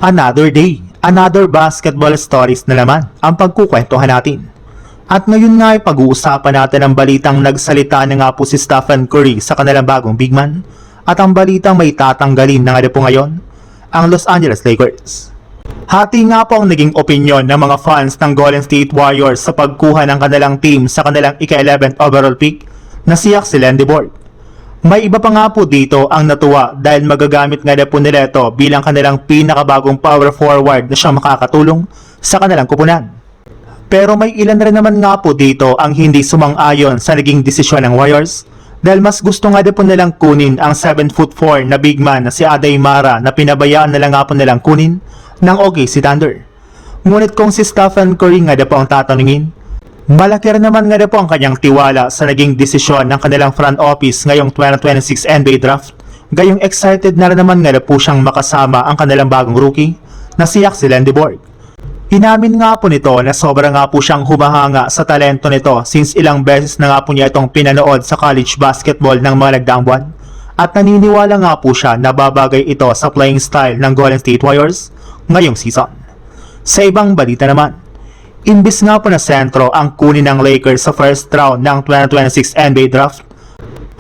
Another day, another basketball stories na naman ang pagkukwentuhan natin. At ngayon nga ay pag-uusapan natin ang balitang nagsalita na nga po si Stephen Curry sa kanilang bagong big man at ang balitang may tatanggalin na nga po ngayon, ang Los Angeles Lakers. Hati nga po ang naging opinyon ng mga fans ng Golden State Warriors sa pagkuha ng kanilang team sa kanilang ika-11th overall pick na si Axel Borg. May iba pa nga po dito ang natuwa dahil magagamit nga na po nila ito bilang kanilang pinakabagong power forward na siyang makakatulong sa kanilang kupunan. Pero may ilan rin naman nga po dito ang hindi sumang-ayon sa naging desisyon ng Warriors dahil mas gusto nga na po nilang kunin ang 7'4" na big man na si Aday Mara na pinabayaan na lang nga po nilang kunin ng OKC Thunder. Ngunit kung si Stephen Curry nga na po ang tatanungin, malaki rin naman nga na po ang kanyang tiwala sa naging desisyon ng kanilang front office ngayong 2026 NBA Draft. Gayong excited na rin naman nga na po siyang makasama ang kanilang bagong rookie na si Axel Borg. Inamin nga po nito na sobra nga po siyang humahanga sa talento nito since ilang beses na nga po niya itong pinanood sa college basketball ng mga nagdaang buwan. At naniniwala nga po siya na babagay ito sa playing style ng Golden State Warriors ngayong season. Sa ibang balita naman, imbis nga po na sentro ang kunin ng Lakers sa first round ng 2026 NBA Draft,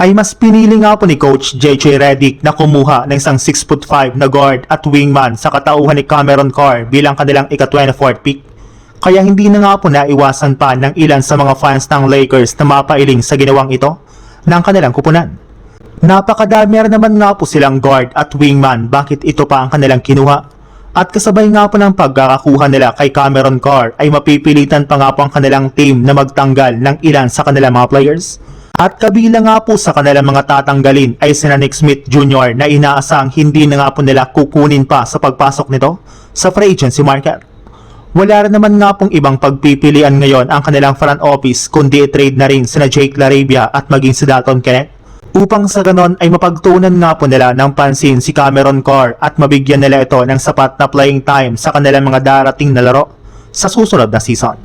ay mas pinili nga po ni Coach JJ Redick na kumuha ng isang 6'5" na guard at wingman sa katauhan ni Cameron Carr bilang kanilang ika-24th pick. Kaya hindi na nga po naiwasan pa ng ilan sa mga fans ng Lakers na mapailing sa ginawang ito ng kanilang kupunan. Napakadami rin naman nga po silang guard at wingman, bakit ito pa ang kanilang kinuha? At kasabay nga po ng pagkakakuha nila kay Cameron Carr ay mapipilitan pa nga po ang kanilang team na magtanggal ng ilan sa kanilang mga players. At kabilang nga po sa kanilang mga tatanggalin ay sina Nick Smith Jr. na inaasang hindi na nga po nila kukunin pa sa pagpasok nito sa free agency market. Wala rin naman nga pong ibang pagpipilian ngayon ang kanilang front office kundi i-trade na rin sina Jake LaRavia at maging si Dalton Kenneth upang sa ganon ay mapagtuunan nga po nila ng pansin si Cameron Carr at mabigyan nila ito ng sapat na playing time sa kanilang mga darating na laro sa susunod na season.